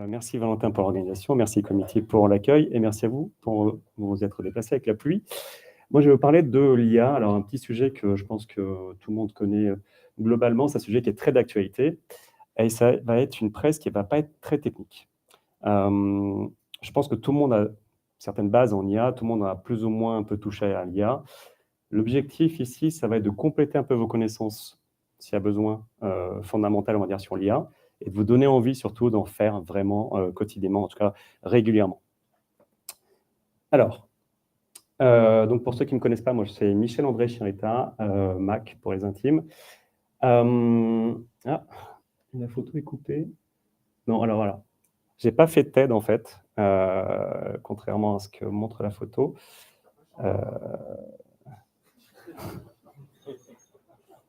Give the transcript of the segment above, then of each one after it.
Merci Valentin pour l'organisation, merci Comité pour l'accueil et merci à vous pour vous être déplacés avec la pluie. Moi, je vais vous parler de l'IA. Alors, un petit sujet que je pense que tout le monde connaît globalement, c'est un sujet qui est très d'actualité et ça va être une presse qui ne va pas être très technique. Je pense que tout le monde a certaines bases en IA, tout le monde a plus ou moins un peu touché à l'IA. L'objectif ici, ça va être de compléter un peu vos connaissances, s'il y a besoin, fondamentales, on va dire, sur l'IA, et de vous donner envie surtout d'en faire vraiment quotidiennement, en tout cas régulièrement. Alors, donc pour ceux qui ne me connaissent pas, moi c'est Michel-André Chirita, Mac pour les intimes. La photo est coupée. Non, alors voilà. J'ai pas fait de TED en fait, contrairement à ce que montre la photo.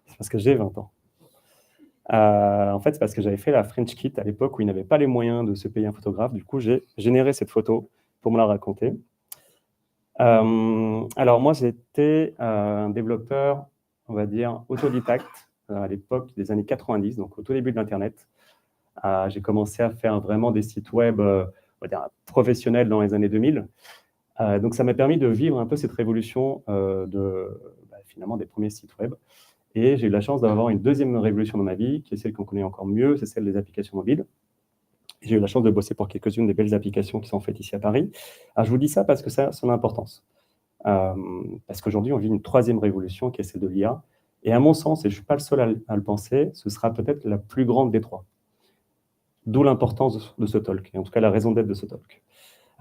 C'est parce que j'ai 20 ans. En fait, c'est parce que j'avais fait la French Kit à l'époque où ils n'avaient pas les moyens de se payer un photographe. Du coup, j'ai généré cette photo pour me la raconter. Alors, moi, j'étais un développeur, on va dire, autodidacte à l'époque des années 90, donc au tout début de l'Internet. J'ai commencé à faire vraiment des sites web on va dire, professionnels dans les années 2000. Donc, ça m'a permis de vivre un peu cette révolution finalement des premiers sites web. Et j'ai eu la chance d'avoir une deuxième révolution dans ma vie, qui est celle qu'on connaît encore mieux, c'est celle des applications mobiles. J'ai eu la chance de bosser pour quelques-unes des belles applications qui sont faites ici à Paris. Alors, je vous dis ça parce que ça a son importance. Parce qu'aujourd'hui, on vit une troisième révolution qui est celle de l'IA. Et à mon sens, et je ne suis pas le seul à le penser, ce sera peut-être la plus grande des trois. D'où l'importance de ce talk, et en tout cas la raison d'être de ce talk.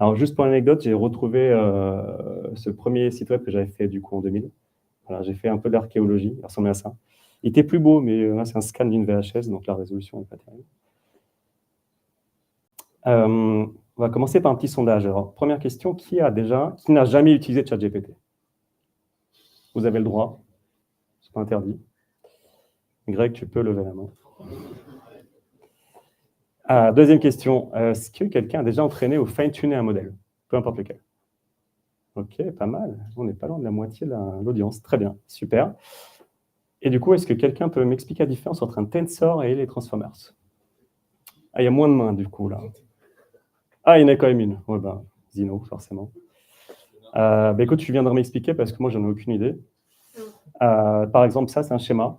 Alors, juste pour l'anecdote, j'ai retrouvé ce premier site web que j'avais fait du coup en 2000. Voilà, j'ai fait un peu d'archéologie, il ressemblait à ça. Il était plus beau, mais c'est un scan d'une VHS, donc la résolution n'est pas terrible. On va commencer par un petit sondage. Alors, première question, qui n'a jamais utilisé ChatGPT? Vous avez le droit, c'est pas interdit. Greg, tu peux lever la main. Deuxième question, est-ce que quelqu'un a déjà entraîné ou fine-tuné un modèle? Peu importe lequel. Ok, pas mal. On n'est pas loin de la moitié de l'audience. Très bien, super. Et du coup, est-ce que quelqu'un peut m'expliquer la différence entre un tensor et les transformers? Il y a moins de mains, du coup, là. Il y en a quand même une. Ouais, Zino, forcément. Écoute, tu viendras m'expliquer parce que moi, j'en ai aucune idée. Par exemple, ça, c'est un schéma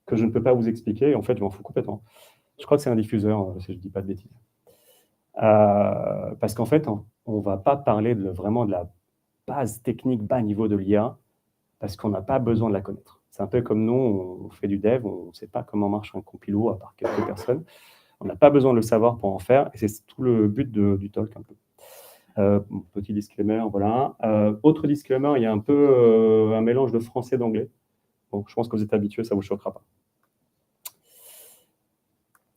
que je ne peux pas vous expliquer. Et en fait, je m'en fous complètement. Je crois que c'est un diffuseur, si je ne dis pas de bêtises. Parce qu'en fait, on ne va pas parler vraiment de la base technique bas niveau de l'IA parce qu'on n'a pas besoin de la connaître. C'est un peu comme nous, on fait du dev, on ne sait pas comment marche un compilo à part quelques personnes. On n'a pas besoin de le savoir pour en faire, et c'est tout le but du talk un peu. Petit disclaimer, voilà. Autre disclaimer, il y a un peu un mélange de français et d'anglais. Donc, je pense que vous êtes habitués, ça ne vous choquera pas.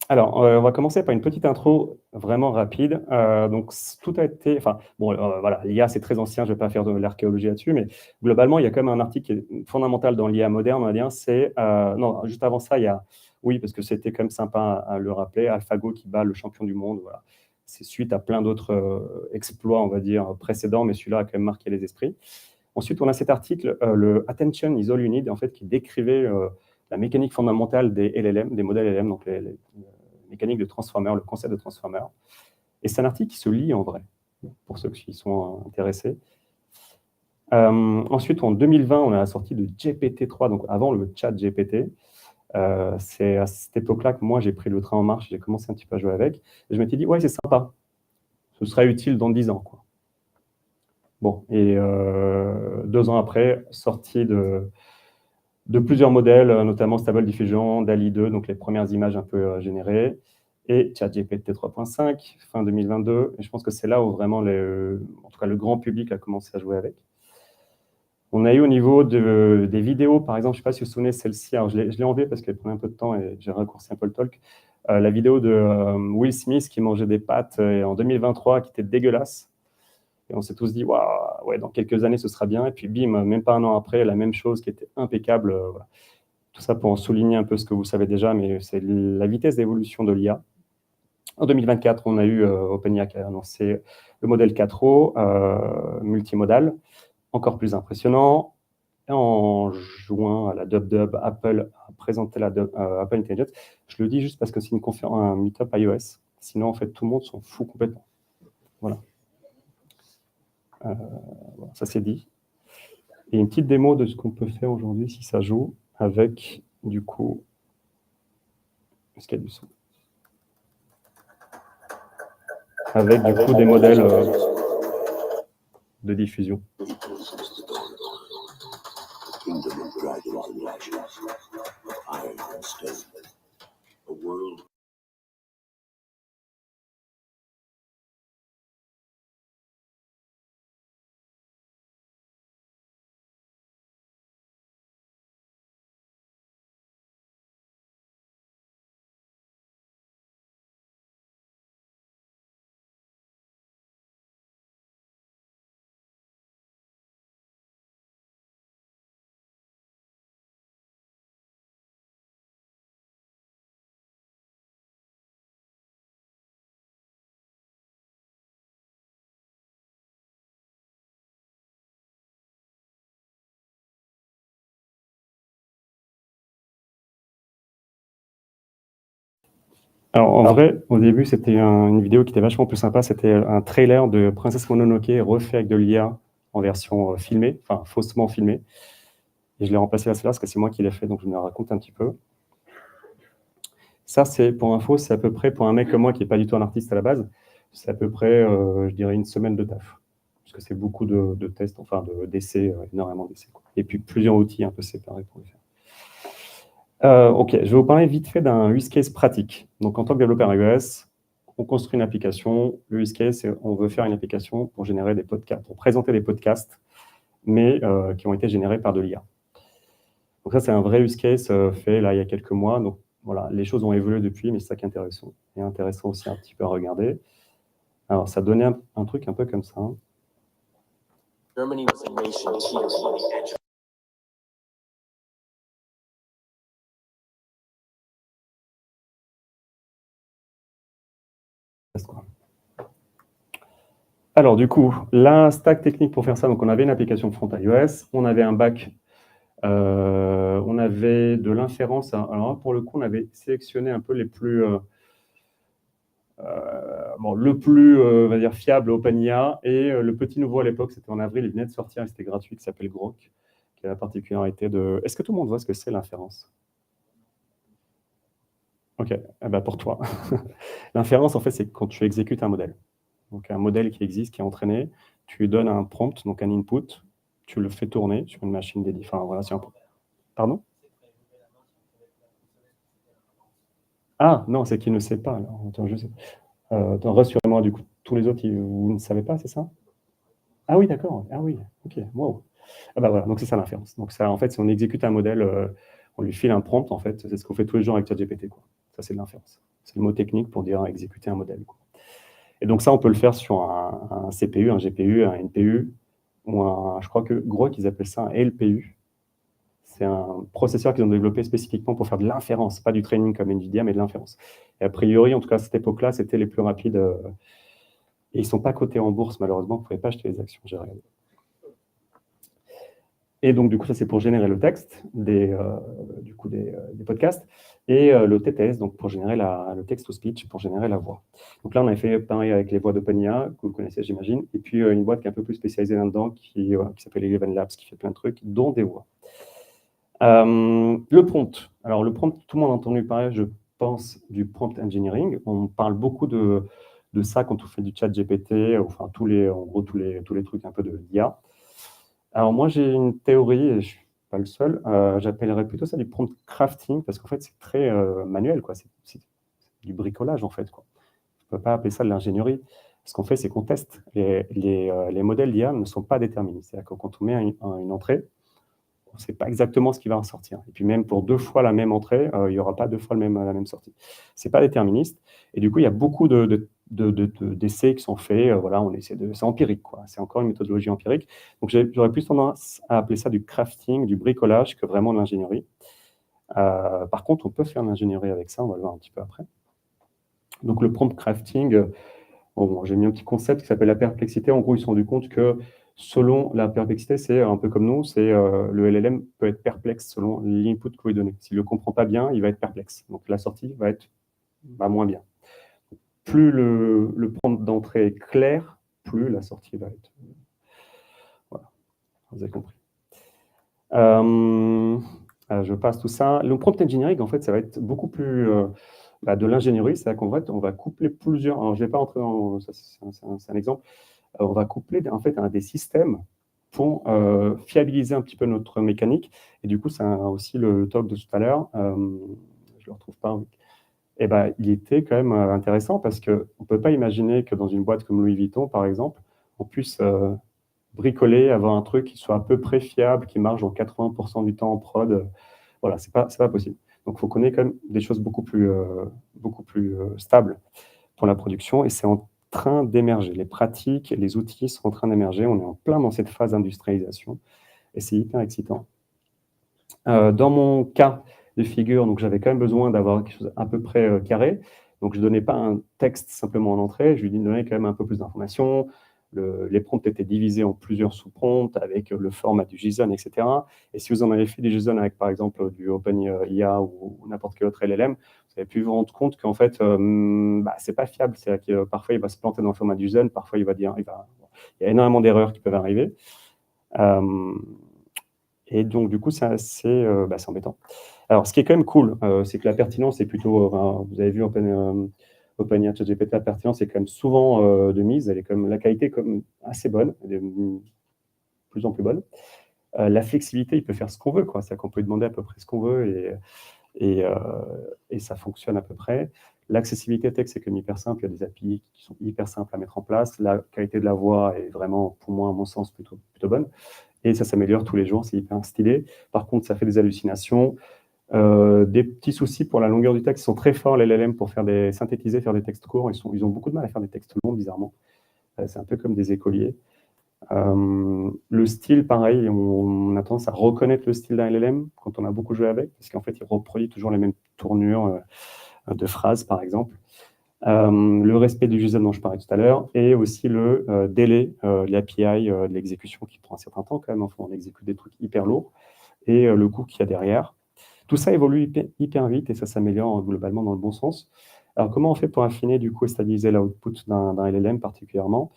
Alors, on va commencer par une petite intro vraiment rapide. Donc, tout a été... voilà, l'IA, c'est très ancien, je ne vais pas faire de l'archéologie là-dessus, mais globalement, il y a quand même un article qui est fondamental dans l'IA moderne, on va dire, c'est... non, juste avant ça, il y a... Oui, parce que c'était quand même sympa à le rappeler, AlphaGo qui bat le champion du monde, voilà. C'est suite à plein d'autres exploits, on va dire, précédents, mais celui-là a quand même marqué les esprits. Ensuite, on a cet article, le Attention is all you need, en fait, qui décrivait la mécanique fondamentale des LLM, des modèles LLM, donc les mécanique de transformer, le concept de transformer. Et c'est un article qui se lit en vrai, pour ceux qui sont intéressés. Ensuite, en 2020, on a la sortie de GPT-3, donc avant le chat GPT. C'est à cette époque-là que moi, j'ai pris le train en marche, j'ai commencé un petit peu à jouer avec. Et je m'étais dit, ouais, c'est sympa. Ce sera utile dans 10 ans, quoi. Bon, et 2 ans après, sortie de plusieurs modèles, notamment Stable Diffusion, DALL-E 2, donc les premières images un peu générées, et ChatGPT 3.5, fin 2022. Et je pense que c'est là où vraiment, en tout cas, le grand public a commencé à jouer avec. On a eu au niveau des vidéos, par exemple, je ne sais pas si vous vous souvenez, celle-ci, alors je l'ai enlevée parce qu'elle prenait un peu de temps et j'ai raccourci un peu le talk. La vidéo de Will Smith qui mangeait des pâtes en 2023, qui était dégueulasse. Et on s'est tous dit, waouh, ouais, dans quelques années, ce sera bien. Et puis, bim, même pas un an après, la même chose qui était impeccable. Voilà. Tout ça pour en souligner un peu ce que vous savez déjà, mais c'est la vitesse d'évolution de l'IA. En 2024, on a eu OpenAI qui a annoncé le modèle 4O, multimodal, encore plus impressionnant. Et en juin, à la DubDub, Apple a présenté la Apple Intelligence. Je le dis juste parce que c'est un meetup iOS. Sinon, en fait, tout le monde s'en fout complètement. Voilà. Voilà, ça c'est dit. Et une petite démo de ce qu'on peut faire aujourd'hui si ça joue avec, du coup, est-ce qu'il y a du son? Avec, du coup, des modèles de diffusion. Alors, en vrai, au début, c'était une vidéo qui était vachement plus sympa. C'était un trailer de Princesse Mononoke refait avec de l'IA en version filmée, enfin faussement filmée. Et je l'ai remplacé à cela parce que c'est moi qui l'ai fait, donc je me la raconte un petit peu. Ça, c'est pour info, c'est à peu près pour un mec comme moi qui n'est pas du tout un artiste à la base, c'est à peu près, je dirais, une semaine de taf. Parce que c'est beaucoup de tests, enfin d'essais, énormément d'essais. Et puis plusieurs outils un peu séparés pour le faire. Ok, je vais vous parler vite fait d'un use case pratique. Donc, en tant que développeur iOS, on construit une application. Le use case, c'est on veut faire une application pour générer des podcasts, pour présenter des podcasts, mais qui ont été générés par de l'IA. Donc ça, c'est un vrai use case fait là il y a quelques mois. Donc voilà, les choses ont évolué depuis, mais c'est ça qui est intéressant. Et intéressant aussi un petit peu à regarder. Alors, ça donnait un truc un peu comme ça. Germany was a nation teetering on the edge. Alors, du coup, la stack technique pour faire ça, donc on avait une application front iOS, on avait un back, on avait de l'inférence. Alors, pour le coup, on avait sélectionné un peu les plus, le plus, on va dire, fiable, OpenIA, et le petit nouveau à l'époque, c'était en avril, il venait de sortir, et c'était gratuit, qui s'appelle Grok, qui a la particularité de... Est-ce que tout le monde voit ce que c'est l'inférence? Ok, eh ben pour toi. L'inférence, en fait, c'est quand tu exécutes un modèle. Donc, un modèle qui existe, qui est entraîné, tu lui donnes un prompt, donc un input, tu le fais tourner sur une machine dédiée. Enfin, voilà, c'est un... Pardon? Ah, non, c'est qu'il ne sait pas. Alors, attends, je sais. Rassurez-moi, du coup, tous les autres, vous ne savez pas, c'est ça? Ah oui, d'accord. Ah oui, ok, wow. Ah bah voilà, donc c'est ça l'inférence. Donc ça, en fait, si on exécute un modèle, on lui file un prompt, en fait, c'est ce qu'on fait tous les jours avec ChatGPT, quoi. Ça, c'est de l'inférence. C'est le mot technique pour dire exécuter un modèle, quoi. Et donc ça, on peut le faire sur un CPU, un GPU, un NPU, ou je crois que Grok, ils appellent ça un LPU. C'est un processeur qu'ils ont développé spécifiquement pour faire de l'inférence, pas du training comme NVIDIA, mais de l'inférence. Et a priori, en tout cas à cette époque-là, c'était les plus rapides. Et ils ne sont pas cotés en bourse, malheureusement, vous ne pouvez pas acheter les actions, j'ai regardé. Et donc, du coup, ça, c'est pour générer le texte des podcasts. Et le TTS, donc pour générer le text-to-speech, pour générer la voix. Donc là, on avait fait pareil avec les voix d'OpenIA, que vous connaissez, j'imagine. Et puis, une boîte qui est un peu plus spécialisée là-dedans, qui s'appelle Eleven Labs, qui fait plein de trucs, dont des voix. Le prompt. Alors, le prompt, tout le monde a entendu parler, je pense, du prompt engineering. On parle beaucoup de ça quand on fait du chat GPT, enfin, tous les trucs un peu de l'IA. Alors, moi, j'ai une théorie, et je ne suis pas le seul, j'appellerais plutôt ça du prompt crafting, parce qu'en fait, c'est très manuel, quoi. C'est du bricolage, en fait, quoi. On ne peut pas appeler ça de l'ingénierie. Ce qu'on fait, c'est qu'on teste. Les modèles d'IA ne sont pas déterminés. C'est-à-dire que quand on met une entrée, on ne sait pas exactement ce qui va en sortir. Et puis même pour 2 fois la même entrée, il n'y aura pas 2 fois la même sortie. Ce n'est pas déterministe. Et du coup, il y a beaucoup d'essais qui sont faits. Voilà, c'est empirique, quoi. C'est encore une méthodologie empirique. Donc j'aurais plus tendance à appeler ça du crafting, du bricolage, que vraiment de l'ingénierie. Par contre, on peut faire de l'ingénierie avec ça, on va le voir un petit peu après. Donc le prompt crafting, j'ai mis un petit concept qui s'appelle la perplexité. En gros, ils se sont rendus compte que selon la perplexité, c'est un peu comme nous, le LLM peut être perplexe selon l'input que vous lui donnez. S'il ne le comprend pas bien, il va être perplexe. Donc la sortie va être moins bien. plus le prompt d'entrée est clair, plus la sortie va être... Voilà, vous avez compris. Je passe tout ça. Le prompt engineering, en fait, ça va être beaucoup plus de l'ingénierie. C'est-à-dire qu'en fait, on va coupler plusieurs... Alors, je ne vais pas entrer dans... Ça, c'est un exemple. On va coupler, en fait, des systèmes pour fiabiliser un petit peu notre mécanique. Et du coup, c'est aussi le talk de tout à l'heure. Je ne le retrouve pas. Et ben, il était quand même intéressant parce qu'on ne peut pas imaginer que dans une boîte comme Louis Vuitton, par exemple, on puisse bricoler, avoir un truc qui soit à peu près fiable, qui marche en 80% du temps en prod. Voilà, c'est pas possible. Donc, il faut qu'on ait quand même des choses beaucoup plus stables pour la production. Et c'est en train d'émerger. Les pratiques, les outils sont en train d'émerger. On est en plein dans cette phase d'industrialisation. Et c'est hyper excitant. Dans mon cas de figure, donc j'avais quand même besoin d'avoir quelque chose à peu près carré. Donc, je ne donnais pas un texte simplement en entrée, je lui donnais quand même un peu plus d'informations. Les prompts étaient divisés en plusieurs sous-prompts avec le format du JSON, etc. Et si vous en avez fait des JSON avec, par exemple, du OpenIA ou n'importe quel autre LLM, vous avez pu vous rendre compte qu'en fait, c'est pas fiable. C'est-à-dire que parfois, il va se planter dans le format du JSON, parfois, il y a énormément d'erreurs qui peuvent arriver. Et donc, du coup, c'est embêtant. Alors, ce qui est quand même cool, c'est que la pertinence est plutôt... vous avez vu OpenIA, ChatGPT, la pertinence est quand même souvent de mise. Elle est la qualité est comme assez bonne, elle est de plus en plus bonne. La flexibilité, il peut faire ce qu'on veut, quoi. C'est-à-dire qu'on peut lui demander à peu près ce qu'on veut et ça fonctionne à peu près. L'accessibilité texte, c'est quand même hyper simple. Il y a des API qui sont hyper simples à mettre en place. La qualité de la voix est vraiment, pour moi, à mon sens, plutôt bonne. Et ça s'améliore tous les jours, c'est hyper stylé. Par contre, ça fait des hallucinations. Des petits soucis pour la longueur du texte. Ils sont très forts, les LLM, pour synthétiser, faire des textes courts. Ils ont beaucoup de mal à faire des textes longs, bizarrement. C'est un peu comme des écoliers. Le style, pareil, on a tendance à reconnaître le style d'un LLM quand on a beaucoup joué avec, parce qu'en fait, il reproduit toujours les mêmes tournures de phrases, par exemple. Le respect du JSON dont je parlais tout à l'heure, et aussi le délai de l'API, de l'exécution qui prend un certain temps quand même. Enfin, on exécute des trucs hyper lourds, et le coût qu'il y a derrière. Tout ça évolue hyper vite et ça s'améliore globalement dans le bon sens. Alors, comment on fait pour affiner du coup et stabiliser l'output d'un LLM particulièrement?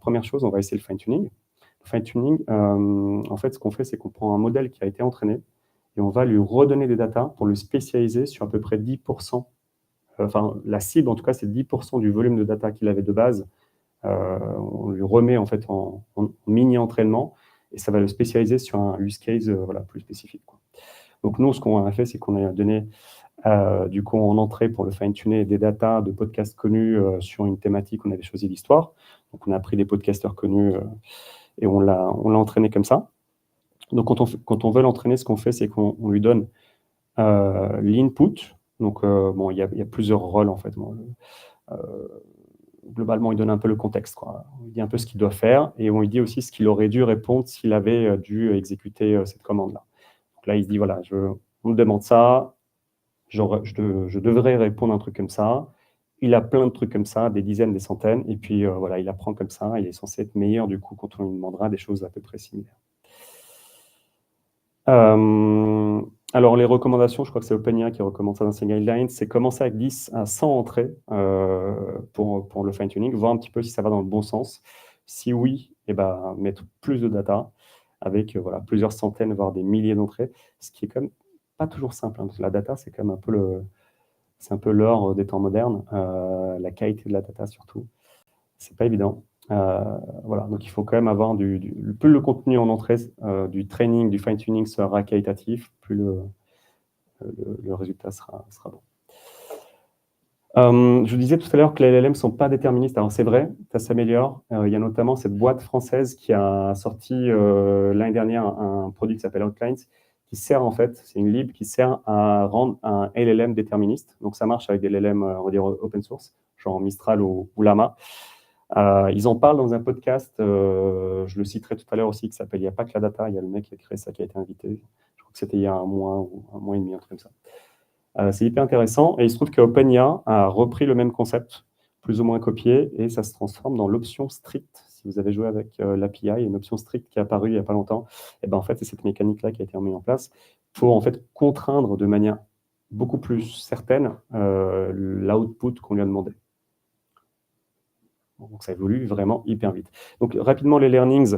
Première chose, on va essayer le fine-tuning. Le fine-tuning, en fait, ce qu'on fait, c'est qu'on prend un modèle qui a été entraîné et on va lui redonner des datas pour le spécialiser sur à peu près 10%. Enfin, la cible, en tout cas, c'est 10% du volume de data qu'il avait de base. On lui remet en fait en mini-entraînement et ça va le spécialiser sur un use case plus spécifique, quoi. Donc, nous, ce qu'on a fait, c'est qu'on a donné, du coup, en entrée pour le fine-tuner des datas de podcasts connus sur une thématique. On avait choisi l'histoire. Donc, on a pris des podcasteurs connus et on l'a entraîné comme ça. Donc, quand on veut l'entraîner, ce qu'on fait, c'est qu'on lui donne l'input. Donc, il y a plusieurs rôles, en fait. Globalement, il donne un peu le contexte, quoi. On lui dit un peu ce qu'il doit faire et on lui dit aussi ce qu'il aurait dû répondre s'il avait dû exécuter cette commande-là. Donc là, il se dit, voilà, on me demande ça, je devrais répondre un truc comme ça. Il a plein de trucs comme ça, des dizaines, des centaines, et puis il apprend comme ça, il est censé être meilleur du coup quand on lui demandera des choses à peu près similaires. Alors les recommandations, je crois que c'est OpenIA qui recommande ça dans ses guidelines, c'est commencer avec 10 à 100 entrées pour le fine-tuning, voir un petit peu si ça va dans le bon sens. Si oui, mettre plus de data avec plusieurs centaines, voire des milliers d'entrées, ce qui est quand même pas toujours simple, parce que la data, c'est quand même un peu l'or des temps modernes, la qualité de la data surtout. C'est pas évident. Donc il faut quand même avoir plus le contenu en entrée du training, du fine-tuning sera qualitatif, plus le résultat sera bon. Je vous disais tout à l'heure que les LLM ne sont pas déterministes. Alors c'est vrai, ça s'améliore. Il y a notamment cette boîte française qui a sorti l'année dernière un produit qui s'appelle Outlines, qui sert en fait, c'est une lib qui sert à rendre un LLM déterministe. Donc ça marche avec des LLM, on va dire open source, genre Mistral ou Llama. Ils en parlent dans un podcast, je le citerai tout à l'heure aussi, qui s'appelle « Il n'y a pas que la data ». Il y a le mec qui a créé ça qui a été invité. Je crois que c'était il y a un mois ou un mois et demi, un truc comme ça. C'est hyper intéressant. Et il se trouve que OpenIA a repris le même concept, plus ou moins copié, et ça se transforme dans l'option strict. Si vous avez joué avec l'API, il y a une option stricte qui est apparue il n'y a pas longtemps. Et en fait, c'est cette mécanique-là qui a été mise en place pour en fait contraindre de manière beaucoup plus certaine l'output qu'on lui a demandé. Donc, ça évolue vraiment hyper vite. Donc, rapidement, les learnings.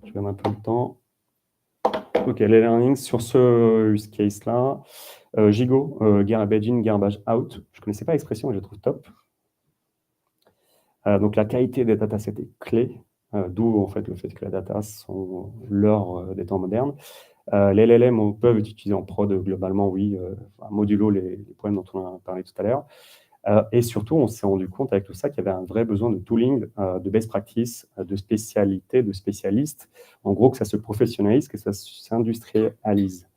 Je garde un peu le temps. OK, les learnings sur ce use case-là. Gigot, garbage in, garbage out. Je ne connaissais pas l'expression et je la trouve top. Donc, la qualité des datasets est clé, d'où en fait le fait que les data sont l'heure des temps modernes. Les LLM peuvent être utilisés en prod globalement, oui, modulo les problèmes dont on a parlé tout à l'heure. Et surtout, on s'est rendu compte avec tout ça qu'il y avait un vrai besoin de tooling, de best practice, de spécialité, de spécialistes. En gros, que ça se professionnalise, que ça s'industrialise.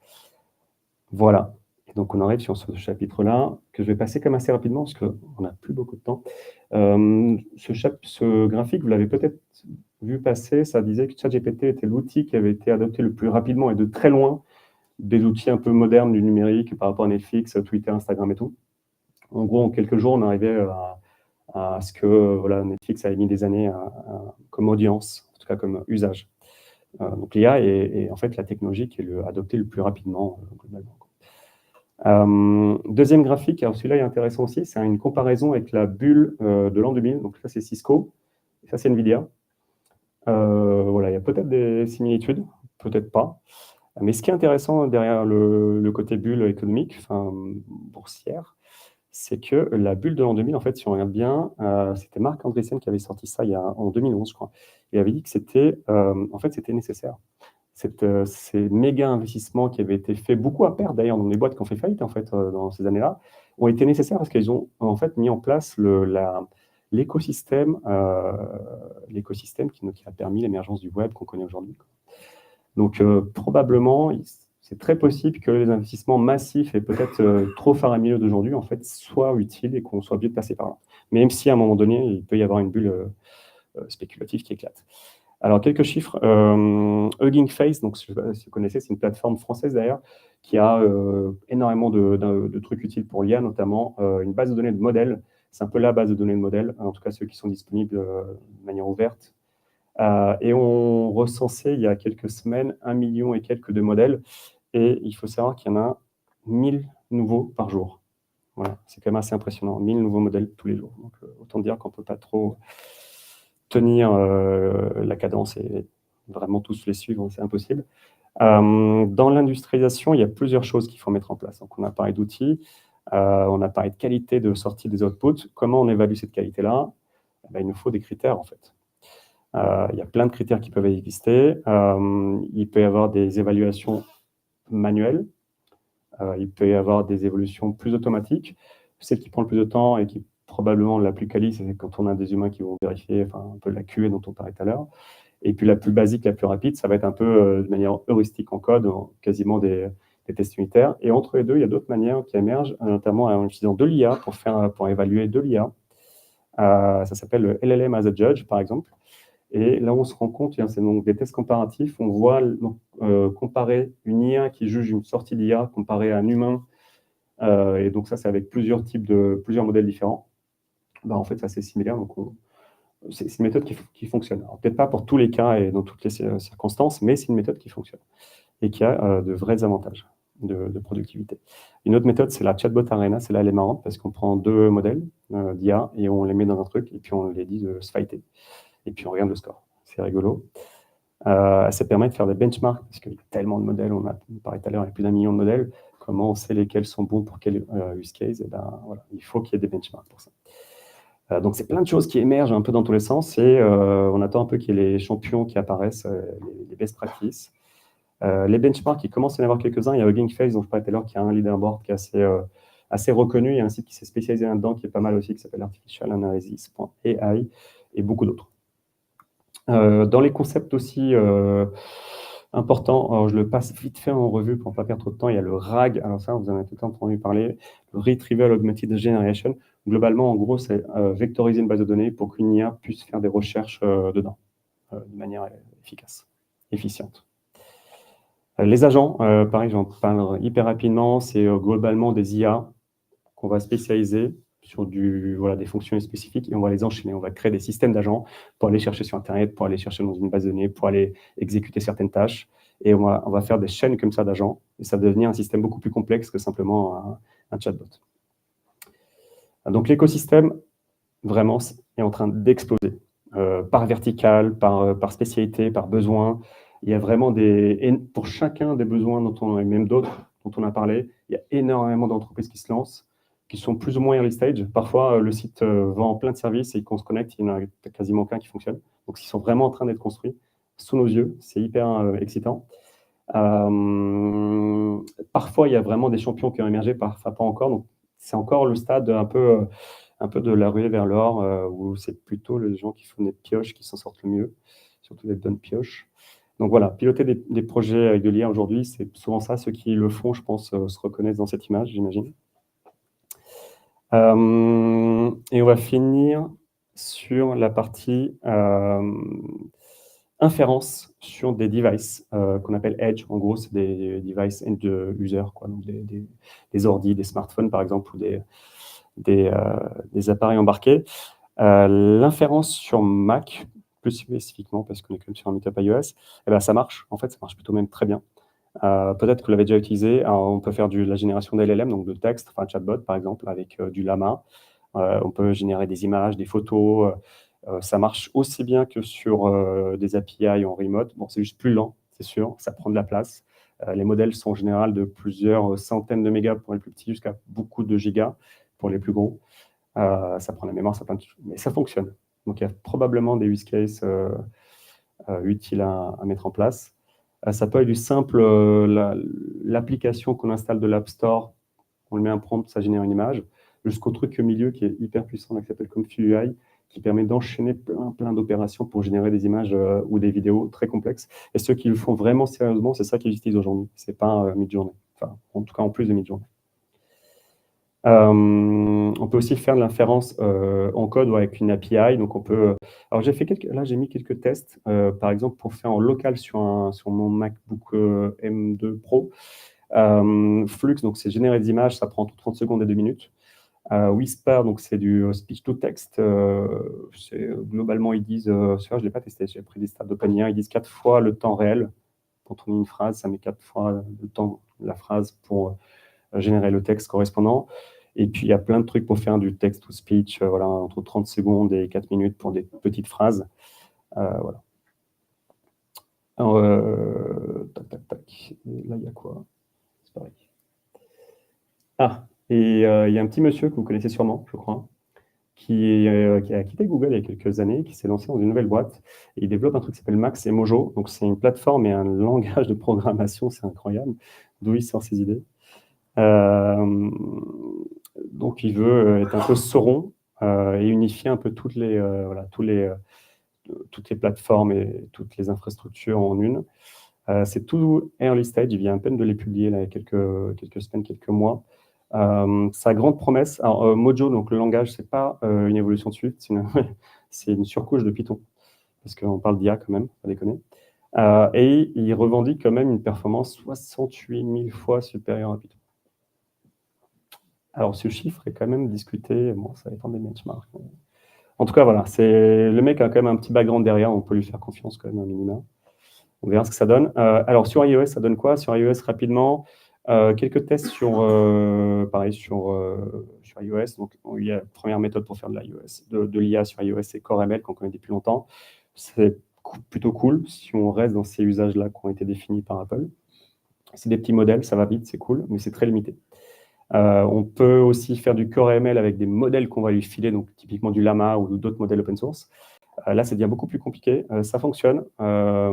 Voilà. Et donc, on arrive sur ce chapitre-là, que je vais passer comme assez rapidement, parce qu'on n'a plus beaucoup de temps. Ce graphique, vous l'avez peut-être vu passer, ça disait que ChatGPT était l'outil qui avait été adopté le plus rapidement et de très loin des outils un peu modernes du numérique par rapport à Netflix, Twitter, Instagram et tout. En gros, en quelques jours, on arrivait à ce que voilà, Netflix avait mis des années comme audience, en tout cas comme usage. Donc l'IA est en fait la technologie qui est adoptée le plus rapidement globalement. Deuxième graphique, alors celui-là est intéressant aussi, c'est une comparaison avec la bulle de l'an 2000. Donc ça, c'est Cisco, et ça, c'est NVIDIA. Voilà, il y a peut-être des similitudes, peut-être pas. Mais ce qui est intéressant derrière le côté bulle économique, enfin boursière, c'est que la bulle de l'an 2000, en fait, si on regarde bien, c'était Marc Andreessen qui avait sorti ça en 2011, je crois. Il avait dit que c'était nécessaire. Ces méga investissements qui avaient été faits, beaucoup à perte d'ailleurs, dans les boîtes qui ont fait faillite, en fait, dans ces années-là, ont été nécessaires parce qu'ils ont, en fait, mis en place l'écosystème qui a permis l'émergence du web qu'on connaît aujourd'hui. Donc, probablement, c'est très possible que les investissements massifs et peut-être trop faramineux d'aujourd'hui, en fait, soient utiles et qu'on soit obligé de passer par là. Même si, à un moment donné, il peut y avoir une bulle spéculative qui éclate. Alors, quelques chiffres. Hugging Face, donc, si vous connaissez, c'est une plateforme française d'ailleurs, qui a énormément de trucs utiles pour l'IA, notamment une base de données de modèles. C'est un peu la base de données de modèles, en tout cas ceux qui sont disponibles de manière ouverte. Et on recensait il y a quelques semaines 1 million et quelques de modèles. Et il faut savoir qu'il y en a 1000 nouveaux par jour. Voilà, c'est quand même assez impressionnant. 1000 nouveaux modèles tous les jours. Donc, autant dire qu'on ne peut pas trop tenir la cadence et vraiment tous les suivre, c'est impossible. Dans l'industrialisation, il y a plusieurs choses qu'il faut mettre en place. Donc, on a parlé d'outils, on a parlé de qualité de sortie des outputs. Comment on évalue cette qualité-là? Il nous faut des critères, en fait. Il y a plein de critères qui peuvent exister. Il peut y avoir des évaluations manuelles. Il peut y avoir des évolutions plus automatiques. Celle qui prend le plus de temps et qui est probablement la plus quali, c'est quand on a des humains qui vont vérifier, un peu la QA dont on parlait tout à l'heure. Et puis la plus basique, la plus rapide, ça va être un peu de manière heuristique en code, quasiment des tests unitaires. Et entre les deux, il y a d'autres manières qui émergent, notamment en utilisant de l'IA pour évaluer de l'IA. Ça s'appelle le LLM as a judge, par exemple. Et là, on se rend compte, c'est donc des tests comparatifs, on voit comparer une IA qui juge une sortie d'IA comparée à un humain, et donc ça, c'est avec plusieurs modèles différents. En fait, c'est assez similaire, donc c'est une méthode qui fonctionne. Peut-être pas pour tous les cas et dans toutes les circonstances, mais c'est une méthode qui fonctionne et qui a de vrais avantages de productivité. Une autre méthode, c'est la Chatbot Arena. Celle-là, elle est marrante parce qu'on prend deux modèles d'IA et on les met dans un truc et puis on les dit de se fighter. Et puis on regarde le score. C'est rigolo. Ça permet de faire des benchmarks, parce qu'il y a tellement de modèles, on a parlé tout à l'heure, il y a plus d'1 million de modèles. Comment on sait lesquels sont bons pour quel use case? Voilà, il faut qu'il y ait des benchmarks pour ça. Donc c'est plein de choses qui émergent un peu dans tous les sens, et on attend un peu qu'il y ait les champions qui apparaissent, les best practices. Les benchmarks, il commence à y en avoir quelques-uns. Il y a Hugging Face, dont je parlais tout à l'heure, qui a un leaderboard qui est assez reconnu. Il y a un site qui s'est spécialisé là-dedans, qui est pas mal aussi, qui s'appelle artificialanalysis.ai, et beaucoup d'autres. Dans les concepts aussi importants, alors je le passe vite fait en revue pour ne pas perdre trop de temps, il y a le RAG, alors ça, vous en avez tout entendu parler, le Retrieval Augmented Generation. Globalement, en gros, c'est vectoriser une base de données pour qu'une IA puisse faire des recherches dedans, de manière efficace, efficiente. Les agents, pareil, j'en parle hyper rapidement, c'est globalement des IA qu'on va spécialiser sur des fonctions spécifiques, et on va les enchaîner. On va créer des systèmes d'agents pour aller chercher sur Internet, pour aller chercher dans une base de données, pour aller exécuter certaines tâches. Et on va faire des chaînes comme ça d'agents, et ça va devenir un système beaucoup plus complexe que simplement un chatbot. Donc l'écosystème, vraiment, est en train d'exploser. Par verticale, par spécialité, par besoin. Il y a vraiment pour chacun des besoins et même d'autres dont on a parlé, il y a énormément d'entreprises qui se lancent, qui sont plus ou moins early stage. Parfois, le site vend plein de services et quand on se connecte, il n'y en a quasiment aucun qui fonctionne. Donc, ils sont vraiment en train d'être construits sous nos yeux. C'est hyper excitant. Parfois, il y a vraiment des champions qui ont émergé, parfois pas encore. Donc, c'est encore le stade un peu de la ruée vers l'or, où c'est plutôt les gens qui font des pioches qui s'en sortent le mieux, surtout les bonnes pioches. Donc voilà, piloter des projets avec de l'IA aujourd'hui, c'est souvent ça. Ceux qui le font, je pense, se reconnaissent dans cette image, j'imagine. Et on va finir sur la partie inférence sur des devices qu'on appelle Edge. En gros, c'est des devices end user, quoi, donc des ordi, des smartphones par exemple, ou des appareils embarqués. L'inférence sur Mac, plus spécifiquement parce qu'on est comme sur un meetup iOS, eh ben, ça marche. En fait, ça marche plutôt même très bien. Peut-être que vous l'avez déjà utilisé. Alors, on peut faire de la génération d'LLM, donc de texte, enfin chatbot par exemple, avec du Llama. On peut générer des images, des photos. Ça marche aussi bien que sur des API en remote. Bon, c'est juste plus lent, c'est sûr. Ça prend de la place. Les modèles sont en général de plusieurs centaines de mégas pour les plus petits, jusqu'à beaucoup de gigas pour les plus gros. Ça prend la mémoire, ça prend mais ça fonctionne. Donc, il y a probablement des use cases utiles à mettre en place. Ça peut être du simple, l'application qu'on installe de l'App Store, on le met un prompt, ça génère une image, jusqu'au truc au milieu qui est hyper puissant, qui s'appelle ComfyUI, qui permet d'enchaîner plein d'opérations pour générer des images ou des vidéos très complexes. Et ceux qui le font vraiment sérieusement, c'est ça qu'ils utilisent aujourd'hui. C'est pas Midjourney. Enfin, en tout cas, en plus de Midjourney. On peut aussi faire de l'inférence en code ou avec une API. Donc on peut. Alors j'ai mis quelques tests, par exemple pour faire en local sur mon MacBook M2 Pro. Flux, donc c'est générer des images, ça prend entre 30 secondes et 2 minutes. Whisper, donc c'est du speech to text. Globalement, ils disent, je ne l'ai pas testé, j'ai pris des stats d'OpenAI, ils disent 4 fois le temps réel pour tourner une phrase, ça met 4 fois le temps de la phrase pour générer le texte correspondant. Et puis, il y a plein de trucs pour faire du text to speech, voilà, entre 30 secondes et 4 minutes pour des petites phrases. Voilà. Alors, tac. Et là, il y a quoi? C'est pareil. Et il y a un petit monsieur que vous connaissez sûrement, je crois, qui a quitté Google il y a quelques années, qui s'est lancé dans une nouvelle boîte. Et il développe un truc qui s'appelle Max et Mojo. Donc, c'est une plateforme et un langage de programmation, c'est incroyable, d'où il sort ses idées. Donc, il veut être un peu Sauron et unifier un peu toutes les plateformes et toutes les infrastructures en une. C'est tout early stage, il vient à peine de les publier là, il y a quelques semaines, quelques mois. Sa grande promesse, alors Mojo, donc le langage, c'est pas une évolution de Swift, c'est une surcouche de Python, parce qu'on parle d'IA quand même, pas déconner. Et il revendique quand même une performance 68 000 fois supérieure à Python. Alors, ce chiffre est quand même discuté, bon, ça dépend des benchmarks. En tout cas, voilà, le mec a quand même un petit background derrière, on peut lui faire confiance quand même un minimum. On verra ce que ça donne. Alors, sur iOS, ça donne quoi? Sur iOS, rapidement, quelques tests sur iOS. Donc, il y a la première méthode pour faire de l'IA sur iOS, c'est CoreML, qu'on connaît depuis longtemps. C'est plutôt cool si on reste dans ces usages-là qui ont été définis par Apple. C'est des petits modèles, ça va vite, c'est cool, mais c'est très limité. On peut aussi faire du CoreML avec des modèles qu'on va lui filer, donc typiquement du Llama ou d'autres modèles open source. Là, c'est déjà beaucoup plus compliqué. Ça fonctionne,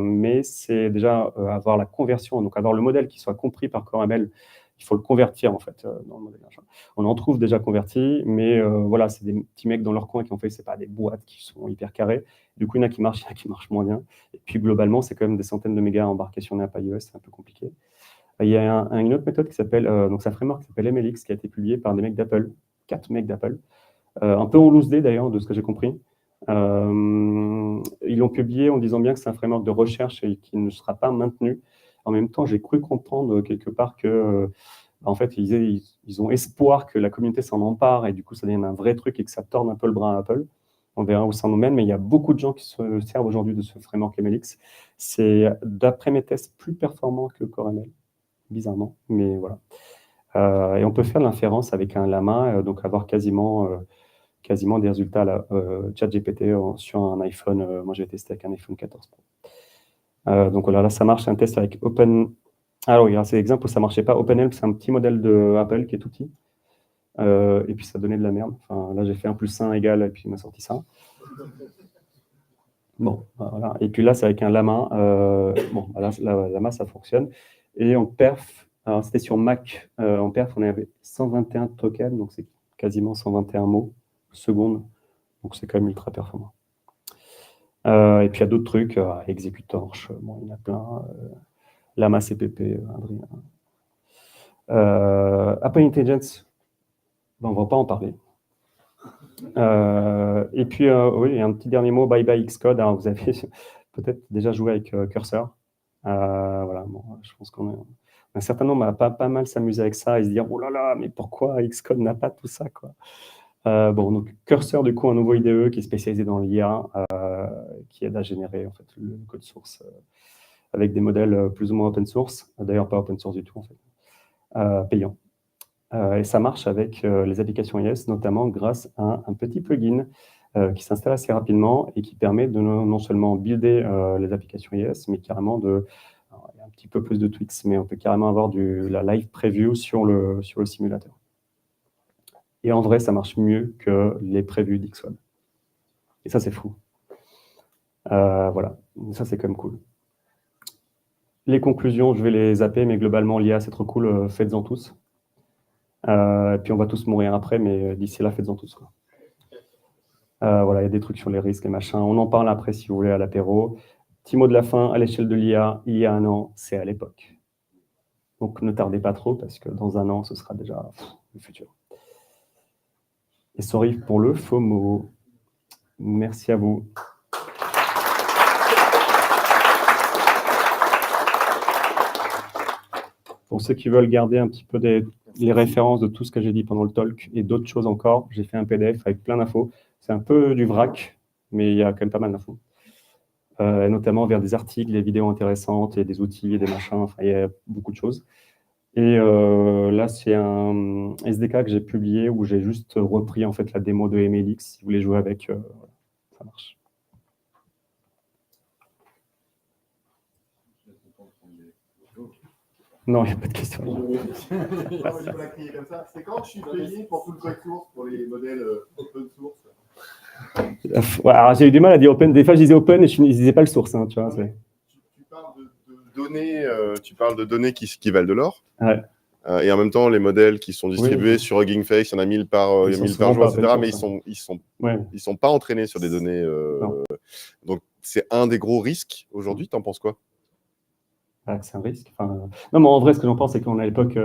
mais c'est déjà avoir la conversion, donc avoir le modèle qui soit compris par CoreML. Il faut le convertir, en fait, dans le modèle. On en trouve déjà converti, mais voilà, c'est des petits mecs dans leur coin qui ont fait, c'est pas des boîtes qui sont hyper carrées. Du coup, il y en a qui marchent, il y en a qui marchent moins bien. Et puis, globalement, c'est quand même des centaines de mégas embarqués sur une app iOS, c'est un peu compliqué. Il y a une autre méthode qui s'appelle, donc c'est un framework qui s'appelle MLX, qui a été publié par des mecs d'Apple, 4 mecs d'Apple, un peu en loose day d'ailleurs, de ce que j'ai compris. Ils l'ont publié en disant bien que c'est un framework de recherche et qui ne sera pas maintenu. En même temps, j'ai cru comprendre quelque part que, en fait, ils ont espoir que la communauté s'en empare et du coup, ça devienne un vrai truc et que ça torde un peu le bras à Apple. On verra où ça nous mène, mais il y a beaucoup de gens qui se servent aujourd'hui de ce framework MLX. C'est, d'après mes tests, plus performant que CoreML, bizarrement, mais voilà. Et on peut faire l'inférence avec un Llama, donc avoir quasiment quasiment des résultats là, ChatGPT sur un iPhone. Moi, j'ai testé avec un iPhone 14 Pro. Donc voilà, là, ça marche. C'est un test avec Open. Alors, regarde, c'est l'exemple où ça ne marchait pas. OpenHelp, c'est un petit modèle de Apple qui est tout petit. Et puis, ça donnait de la merde. Enfin, là, j'ai fait 1 + 1 égale, et puis il m'a sorti ça. Bon, voilà. Et puis là, c'est avec un Lama. Bon, là, Lama, ça fonctionne. Et en perf, alors c'était sur Mac. En perf, on avait 121 tokens, donc c'est quasiment 121 mots seconde. Donc c'est quand même ultra performant. Et puis il y a d'autres trucs, Executorch, bon, il y en a plein. Lama CPP, Adrien. Apple Intelligence, ben, on ne va pas en parler. Et puis, oui, un petit dernier mot, bye bye Xcode. Alors, vous avez peut-être déjà joué avec Cursor. Voilà, bon, je pense un certain nombre a pas mal s'amuser avec ça et se dire oh là là, mais pourquoi Xcode n'a pas tout ça, quoi. Bon, donc Cursor, du coup, un nouveau IDE qui est spécialisé dans l'IA, qui aide à générer en fait le code source avec des modèles plus ou moins open source. D'ailleurs, pas open source du tout, en fait, payant. Et ça marche avec les applications iOS, notamment grâce à un petit plugin qui s'installe assez rapidement et qui permet de non seulement builder les applications iOS, mais carrément alors, il y a un petit peu plus de tweaks, mais on peut carrément avoir la live preview sur le simulateur. Et en vrai, ça marche mieux que les previews d'Xcode. Et ça, c'est fou. Voilà, ça, c'est quand même cool. Les conclusions, je vais les zapper, mais globalement, l'IA, c'est trop cool, faites-en tous. Et puis on va tous mourir après, mais d'ici là, faites-en tous, quoi. Voilà, il y a des trucs sur les risques, les machins. On en parle après, si vous voulez, à l'apéro. Petit mot de la fin, à l'échelle de l'IA, il y a 1 an, c'est à l'époque. Donc ne tardez pas trop, parce que dans 1 an, ce sera déjà le futur. Et sorry pour le faux mot. Merci à vous. Pour ceux qui veulent garder un petit peu les références de tout ce que j'ai dit pendant le talk et d'autres choses encore, j'ai fait un PDF avec plein d'infos. C'est un peu du vrac, mais il y a quand même pas mal d'infos. Notamment vers des articles, des vidéos intéressantes et des outils et des machins. Enfin, il y a beaucoup de choses. Et là, c'est un SDK que j'ai publié où j'ai juste repris en fait la démo de MLX. Si vous voulez jouer avec, voilà, ça marche. Non, il n'y a pas de question. C'est quand je suis payé pour tout le code source, pour les modèles open source? Ouais, alors j'ai eu du mal à dire open. Des fois, je disais open et je ne disais pas le source. Hein, tu vois, tu parles de données, tu parles de données qui valent de l'or. Ouais. Et en même temps, les modèles qui sont distribués sur Hugging Face, il y en a 1000 par jour, etc. Mais ils sont pas entraînés sur des données. Donc, c'est un des gros risques aujourd'hui. T'en penses quoi? C'est un risque. Enfin, non, mais en vrai, ce que j'en pense, c'est qu'on est à l'époque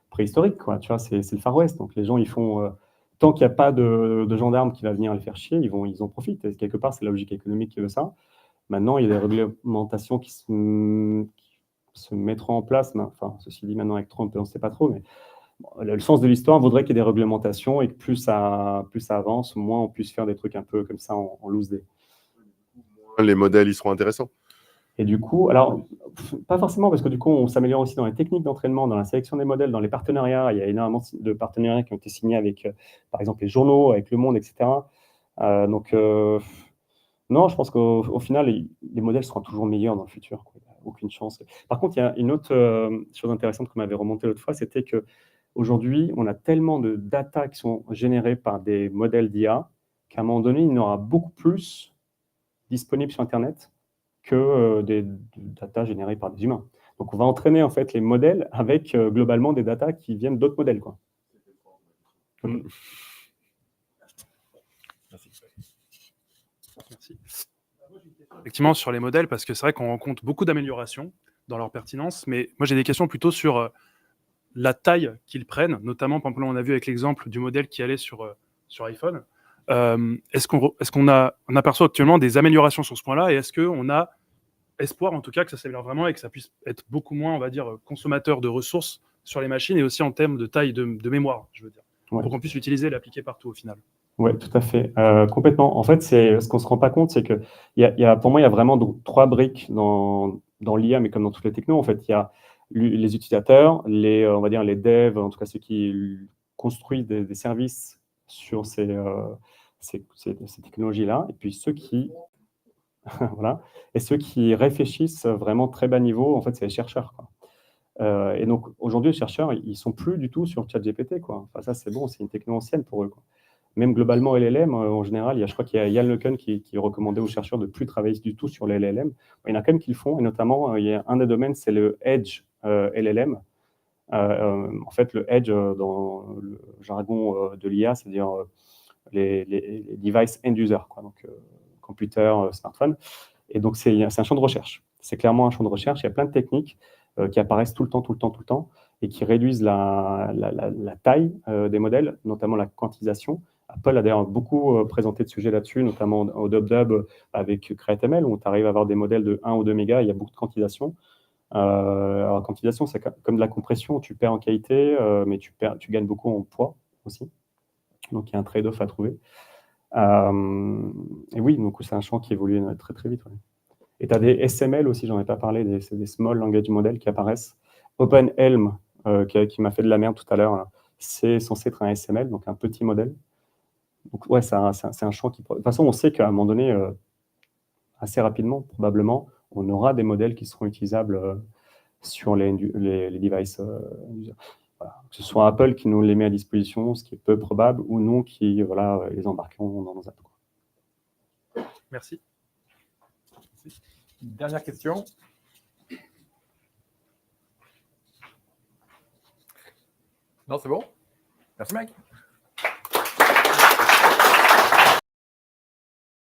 préhistorique, quoi. Tu vois, c'est le Far West. Donc, les gens, ils font... tant qu'il n'y a pas de gendarme qui va venir les faire chier, ils en profitent. Et quelque part, c'est la logique économique qui veut ça. Maintenant, il y a des réglementations qui se mettront en place. Enfin, ceci dit, maintenant, avec Trump, on ne sait pas trop, mais le sens de l'histoire voudrait qu'il y ait des réglementations et que plus ça avance, moins on puisse faire des trucs un peu comme ça en loose day. Les modèles, ils seront intéressants. Et du coup, alors, pas forcément, parce que du coup, on s'améliore aussi dans les techniques d'entraînement, dans la sélection des modèles, dans les partenariats. Il y a énormément de partenariats qui ont été signés avec, par exemple, les journaux, avec Le Monde, etc. Donc, non, je pense qu'au final, les modèles seront toujours meilleurs dans le futur, quoi. Il n'y a aucune chance. Par contre, il y a une autre chose intéressante qu'on m'avait remontée l'autre fois, c'était qu'aujourd'hui, on a tellement de data qui sont générées par des modèles d'IA qu'à un moment donné, il y en aura beaucoup plus disponibles sur Internet que des data générées par des humains. Donc, on va entraîner en fait les modèles avec globalement des data qui viennent d'autres modèles, quoi. Okay. Merci. Effectivement, sur les modèles, parce que c'est vrai qu'on rencontre beaucoup d'améliorations dans leur pertinence, mais moi j'ai des questions plutôt sur la taille qu'ils prennent, notamment, par exemple, on a vu avec l'exemple du modèle qui allait sur iPhone. Est-ce qu'on aperçoit actuellement des améliorations sur ce point-là, et est-ce qu'on a espoir, en tout cas, que ça s'améliore vraiment et que ça puisse être beaucoup moins, on va dire, consommateur de ressources sur les machines et aussi en termes de taille de mémoire, je veux dire, pour qu'on puisse l'utiliser et l'appliquer partout au final? Oui, tout à fait. Complètement. En fait, ce qu'on ne se rend pas compte, c'est que pour moi, il y a vraiment 3 briques dans l'IA, mais comme dans toutes les technos. En fait, il y a les utilisateurs, on va dire les devs, en tout cas ceux qui construisent des services sur ces ces technologies-là, et puis ceux qui voilà, et ceux qui réfléchissent vraiment très bas niveau, en fait, c'est les chercheurs, quoi. Et donc aujourd'hui, les chercheurs, ils sont plus du tout sur ChatGPT, quoi. Enfin, ça, c'est bon, c'est une techno ancienne pour eux, quoi. Même globalement, LLM, en général, je crois qu'il y a Yann LeCun qui recommandait aux chercheurs de plus travailler du tout sur les LLM. Il y en a quand même qui le font, et notamment, il y a un des domaines, c'est le Edge LLM. En fait, le Edge, dans le jargon de l'IA, c'est-à-dire les devices end-user, quoi, donc computer, smartphone. Et donc, c'est un champ de recherche. C'est clairement un champ de recherche. Il y a plein de techniques qui apparaissent tout le temps, et qui réduisent la taille des modèles, notamment la quantisation. Apple a d'ailleurs beaucoup présenté de sujets là-dessus, notamment au DubDub avec CreateML, où tu arrives à avoir des modèles de 1 ou 2 mégas, il y a beaucoup de quantisation. Alors, la quantisation, c'est comme de la compression, tu perds en qualité, mais tu gagnes beaucoup en poids aussi. Donc, il y a un trade-off à trouver. Et oui, donc c'est un champ qui évolue très, très vite. Ouais. Et tu as des SML aussi, j'en ai pas parlé, c'est des Small Language Models qui apparaissent. OpenHelm, qui m'a fait de la merde tout à l'heure, c'est censé être un SML, donc un petit modèle. Donc ouais, c'est un champ qui... De toute façon, on sait qu'à un moment donné, assez rapidement, probablement, on aura des modèles qui seront utilisables sur les devices. Voilà. Que ce soit Apple qui nous les met à disposition, ce qui est peu probable, ou nous qui les embarquons dans nos apps. Merci. Dernière question. Non, c'est bon? Merci, Mike.